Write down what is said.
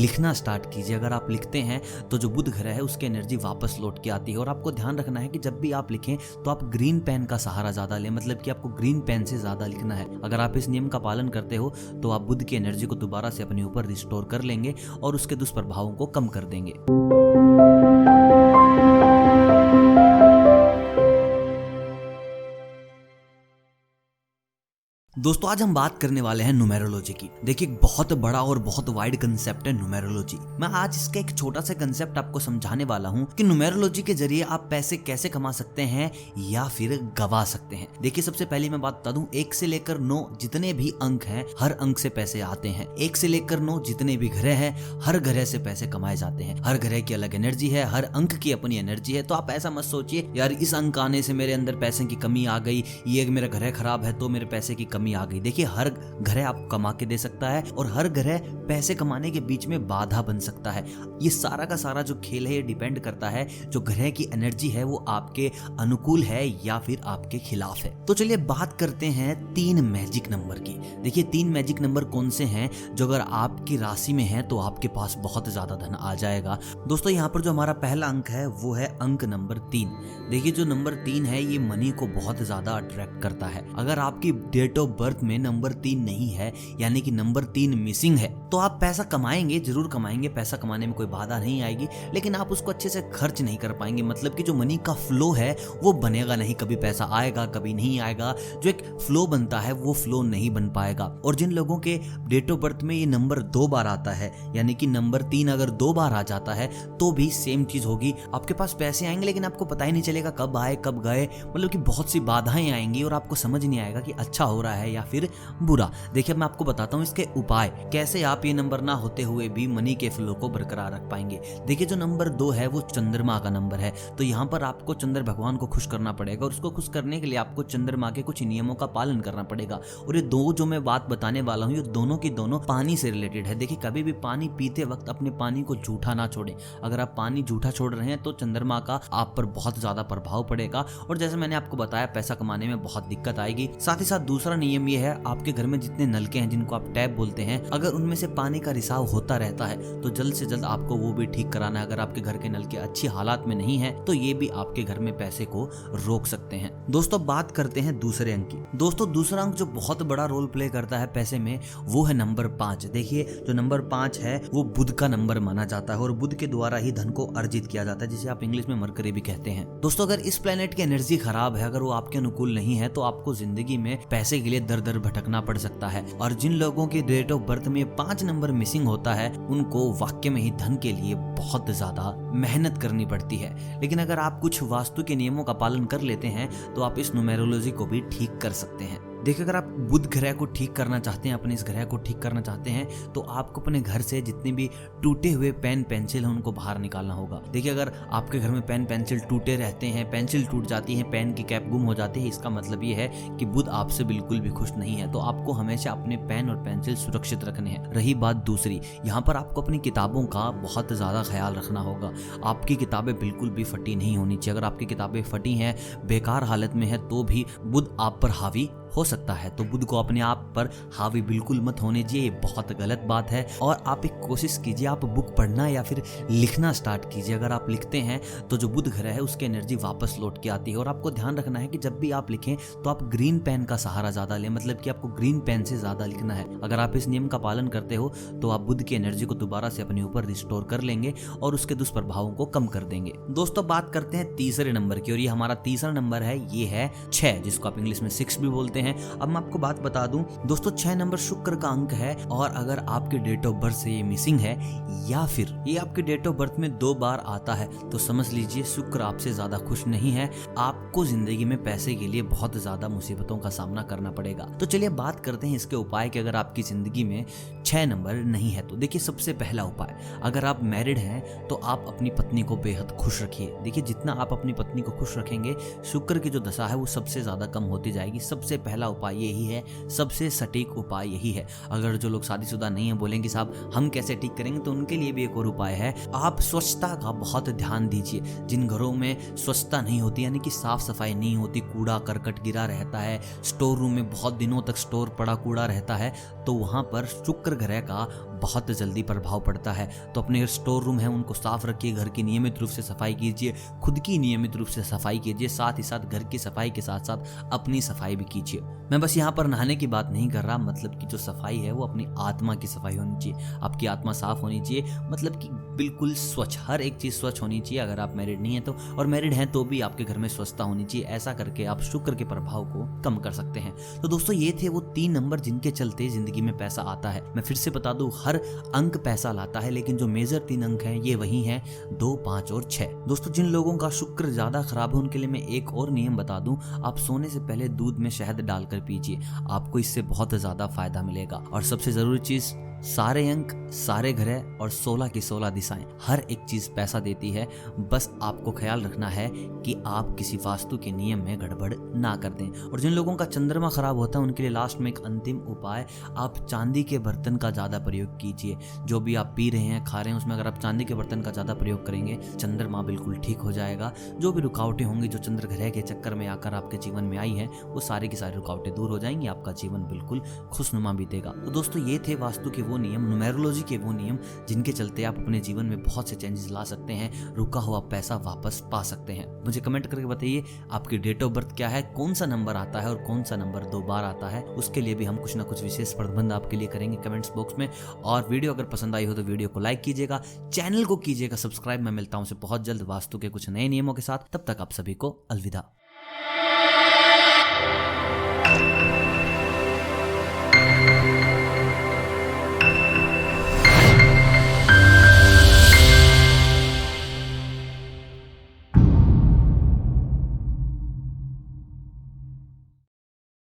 लिखना स्टार्ट कीजिए। अगर आप लिखते हैं तो जो बुध ग्रह है उसकी एनर्जी वापस लौट के आती है। और आपको ध्यान रखना है कि जब भी आप लिखें तो आप ग्रीन पेन का सहारा ज्यादा लें, मतलब कि आपको ग्रीन पेन से ज्यादा लिखना है। अगर आप इस नियम का पालन करते हो तो आप बुध की एनर्जी को दोबारा से अपने ऊपर रिस्टोर कर लेंगे और उसके दुष्प्रभावों को कम कर देंगे। दोस्तों आज हम बात करने वाले हैं न्यूमेरोलॉजी की। देखिए बहुत बड़ा और बहुत वाइड कंसेप्ट है न्यूमेरोलॉजी। मैं आज इसका एक छोटा सा कंसेप्ट आपको समझाने वाला हूं कि न्यूमेरोलॉजी के जरिए आप पैसे कैसे कमा सकते हैं या फिर गवा सकते हैं। देखिए सबसे पहले मैं बात बता दूं, 1 से लेकर 9 जितने भी अंक हैं हर अंक से पैसे आते हैं। 1 से लेकर 9 जितने भी ग्रह हैं हर ग्रह से पैसे कमाए जाते हैं। हर ग्रह की अलग एनर्जी है, हर अंक की अपनी एनर्जी है। तो आप ऐसा मत सोचिए यार इस अंक आने से मेरे अंदर पैसे की कमी आ गई, ये मेरा ग्रह खराब है तो मेरे पैसे की कमी आ गई। देखिए हर ग्रह आपको कमा के दे सकता है और हर ग्रह पैसे कमाने के बीच में बाधा बन सकता है। ये सारा का सारा जो खेल है ये डिपेंड करता है जो ग्रह की एनर्जी है वो आपके अनुकूल है या फिर आपके खिलाफ है। तो चलिए बात करते हैं 3 मैजिक नंबर की। देखिए 3 मैजिक नंबर कौन से हैं जो अगर आपकी राशि में है तो आपके पास बहुत ज्यादा धन आ जाएगा। दोस्तों यहाँ पर जो हमारा पहला अंक है वो है अंक नंबर 3। देखिए जो नंबर 3 है ये मनी को बहुत ज्यादा अट्रैक्ट करता है। अगर आपकी डेट ऑफ बर्थ में नंबर 3 नहीं है यानी कि नंबर 3 मिसिंग है तो आप पैसा कमाएंगे, जरूर कमाएंगे, पैसा कमाने में कोई बाधा नहीं आएगी, लेकिन आप उसको अच्छे से खर्च नहीं कर पाएंगे। मतलब कि जो मनी का फ्लो है वो बनेगा नहीं, कभी पैसा आएगा कभी नहीं आएगा। जो एक फ्लो बनता है वो फ्लो नहीं बन पाएगा। और जिन लोगों के डेट ऑफ बर्थ में ये नंबर 2 बार आता है यानी कि नंबर 3 अगर 2 बार आ जाता है तो भी सेम चीज होगी। आपके पास पैसे आएंगे लेकिन आपको पता ही नहीं चलेगा कब आए कब गए। मतलब कि बहुत सी बाधाएं आएंगी और आपको समझ नहीं आएगा कि अच्छा हो रहा है या फिर बुरा। देखिए मैं आपको बताता हूँ इसके उपाय, कैसे आप ये नंबर ना होते हुए भी मनी के फ्लो को बरकरार रख पाएंगे। देखिए जो नंबर 2 है वो चंद्रमा का नंबर है, तो यहाँ पर आपको चंद्र भगवान को खुश करना पड़ेगा और उसको खुश करने के लिए आपको चंद्रमा के कुछ नियमों का पालन करना पड़ेगा। और ये 2 जो मैं बात बताने वाला हूँ ये दोनों की दोनों पानी से रिलेटेड है। देखिए कभी भी पानी पीते वक्त अपने पानी को जूठा ना छोड़ें। अगर आप पानी जूठा छोड़ रहे हैं तो चंद्रमा का आप पर बहुत ज्यादा प्रभाव पड़ेगा और जैसे मैंने आपको बताया पैसा कमाने में बहुत दिक्कत आएगी। साथ ही साथ दूसरा नियम ये है, आपके घर में जितने नलके हैं जिनको आप टैप बोलते हैं, अगर उनमें से पानी का रिसाव होता रहता है तो जल्द से जल्द आपको वो भी ठीक कराना है। अगर आपके घर के नलके अच्छी हालात में नहीं है तो ये भी आपके घर में पैसे को रोक सकते हैं। दोस्तों बात करते हैं दूसरे अंक की। दोस्तों दूसरा अंक जो बहुत बड़ा रोल प्ले करता है पैसे में वो है नंबर 5। देखिए जो नंबर 5 है वो बुध का नंबर माना जाता है और बुध के द्वारा ही धन को अर्जित किया जाता है, जिसे आप इंग्लिश में मरकरी भी कहते हैं। दोस्तों अगर इस प्लेनेट की एनर्जी खराब है, अगर वो आपके अनुकूल नहीं है तो आपको जिंदगी में पैसे के लिए दर दर भटकना पड़ सकता है। और जिन लोगों की डेट ऑफ बर्थ में 5 नंबर मिसिंग होता है उनको वाकई में ही धन के लिए बहुत ज्यादा मेहनत करनी पड़ती है। लेकिन अगर आप कुछ वास्तु के नियमों का पालन कर लेते हैं तो आप इस न्यूमेरोलॉजी को भी ठीक कर सकते हैं। देखिए अगर आप बुध ग्रह को ठीक करना चाहते हैं, अपने इस ग्रह को ठीक करना चाहते हैं तो आपको अपने घर से जितने भी टूटे हुए पेन पेंसिल हैं उनको बाहर निकालना होगा। देखिए अगर आपके घर में पेन पेंसिल टूटे रहते हैं, पेंसिल टूट जाती है, पेन की कैप गुम हो जाती है, इसका मतलब ये है कि बुध आपसे बिल्कुल भी खुश नहीं है। तो आपको हमेशा अपने पेन और पेंसिल सुरक्षित रखने हैं। रही बात दूसरी, यहाँ पर आपको अपनी किताबों का बहुत ज्यादा ख्याल रखना होगा। आपकी किताबें बिल्कुल भी फटी नहीं होनी चाहिए। अगर आपकी किताबें फटी हैं, बेकार हालत में है तो भी बुध आप पर हावी हो सकता है। तो बुध को अपने आप पर हावी बिल्कुल मत होने दीजिए, ये बहुत गलत बात है। और आप एक कोशिश कीजिए, आप बुक पढ़ना या फिर लिखना स्टार्ट कीजिए। अगर आप लिखते हैं तो जो बुध ग्रह है उसकी एनर्जी वापस लौट के आती है। और आपको ध्यान रखना है कि जब भी आप लिखें तो आप ग्रीन पेन का सहारा ज्यादा लें, मतलब कि आपको ग्रीन पेन से ज्यादा लिखना है। अगर आप इस नियम का पालन करते हो तो आप बुध की एनर्जी को दोबारा से अपने ऊपर रिस्टोर कर लेंगे और उसके दुष्प्रभावों को कम कर देंगे। दोस्तों बात करते हैं तीसरे नंबर की, और ये हमारा तीसरा नंबर है, ये है 6, जिसको आप इंग्लिश में 6 भी बोलते हैं। अब मैं आपको बात बता दूं दोस्तों, 6 नंबर शुक्र का अंक है और अगर आपके डेट ऑफ बर्थ से ये मिसिंग है या फिर ये आपके डेट ऑफ बर्थ में 2 बार आता है तो समझ लीजिए शुक्र आपसे ज्यादा खुश नहीं है। आपको जिंदगी में पैसे के लिए बहुत ज्यादा मुसीबतों का सामना करना पड़ेगा। तो चलिए बात करते हैं इसके उपाय कि अगर आपकी जिंदगी में 6 नंबर नहीं है तो देखिए सबसे पहला उपाय, अगर आप मैरिड हैं तो आप अपनी पत्नी को बेहद खुश रखिए। देखिए जितना आप अपनी पत्नी को खुश रखेंगे शुक्र की जो दशा है वो सबसे ज्यादा कम होती जाएगी। सबसे पहला उपाय यही है, सबसे सटीक उपाय यही है। अगर जो लोग शादीशुदा नहीं है बोलेंगे साहब हम कैसे ठीक करेंगे, तो उनके लिए भी एक और उपाय है, आप स्वच्छता का बहुत ध्यान दीजिए। जिन घरों में स्वच्छता नहीं होती यानी कि साफ सफाई नहीं होती, कूड़ा करकट गिरा रहता है, स्टोर रूम में बहुत दिनों तक स्टोर पड़ा कूड़ा रहता है, तो वहां पर शुक्र ग्रह का बहुत जल्दी प्रभाव पड़ता है। तो अपने स्टोर रूम है उनको साफ रखिए, घर की नियमित रूप से सफाई कीजिए, खुद की नियमित रूप से सफाई कीजिए, साथ ही साथ घर की सफाई के साथ साथ अपनी सफाई भी कीजिए। मैं बस यहाँ पर नहाने की बात नहीं कर रहा, मतलब कि जो सफाई है वो अपनी आत्मा की सफाई होनी चाहिए। आपकी आत्मा साफ होनी चाहिए, मतलब कि बिल्कुल स्वच्छ, हर एक चीज़ स्वच्छ होनी चाहिए। अगर आप मैरिड नहीं है तो, और मैरिड हैं तो भी आपके घर में स्वच्छता होनी चाहिए। ऐसा करके आप शुक्र के प्रभाव को कम कर सकते हैं। तो दोस्तों ये थे वो 3 नंबर जिनके चलते जिंदगी में पैसा आता है। मैं फिर से बता दूं, हर अंक पैसा लाता है, लेकिन जो मेजर 3 अंक हैं ये वही हैं 2, 5 और 6। दोस्तों जिन लोगों का शुक्र ज्यादा खराब है उनके लिए मैं एक और नियम बता दूं, आप सोने से पहले दूध में शहद डालकर पीजिए, आपको इससे बहुत ज्यादा फायदा मिलेगा। और सबसे जरूरी चीज, सारे अंक, सारे ग्रह और 16 की 16 दिशाएं, हर एक चीज पैसा देती है। बस आपको ख्याल रखना है कि आप किसी वास्तु के नियम में गड़बड़ ना कर दें। और जिन लोगों का चंद्रमा खराब होता है उनके लिए लास्ट में एक अंतिम उपाय, आप चांदी के बर्तन का ज्यादा प्रयोग कीजिए। जो भी आप पी रहे हैं, खा रहे हैं, उसमें अगर आप चांदी के बर्तन का ज्यादा प्रयोग करेंगे, चंद्रमा बिल्कुल ठीक हो जाएगा। जो भी रुकावटें होंगी, जो चंद्र ग्रह के चक्कर में आकर आपके जीवन में आई है, वो सारी की सारी रुकावटें दूर हो जाएंगी, आपका जीवन बिल्कुल खुशनुमा बीतेगा। तो दोस्तों ये थे वास्तु के वो नियम, न्यूमेरोलॉजी के वो नियम जिनके चलते आप अपने जीवन में बहुत से चेंजेस ला सकते हैं, रुका हुआ पैसा वापस पा सकते हैं। मुझे कमेंट करके बताइए आपकी डेट ऑफ बर्थ क्या है, कौन सा नंबर आता है और कौन सा नंबर 2 बार आता है। उसके लिए भी हम कुछ ना कुछ विशेष प्रबंध आपके लिए करेंगे कमेंट्स बॉक्स में। और वीडियो अगर पसंद आई हो तो वीडियो को लाइक कीजिएगा, चैनल को कीजिएगा सब्सक्राइब। मैं मिलता हूं बहुत जल्द वास्तु के कुछ नए नियमों के साथ, तब तक आप सभी को अलविदा।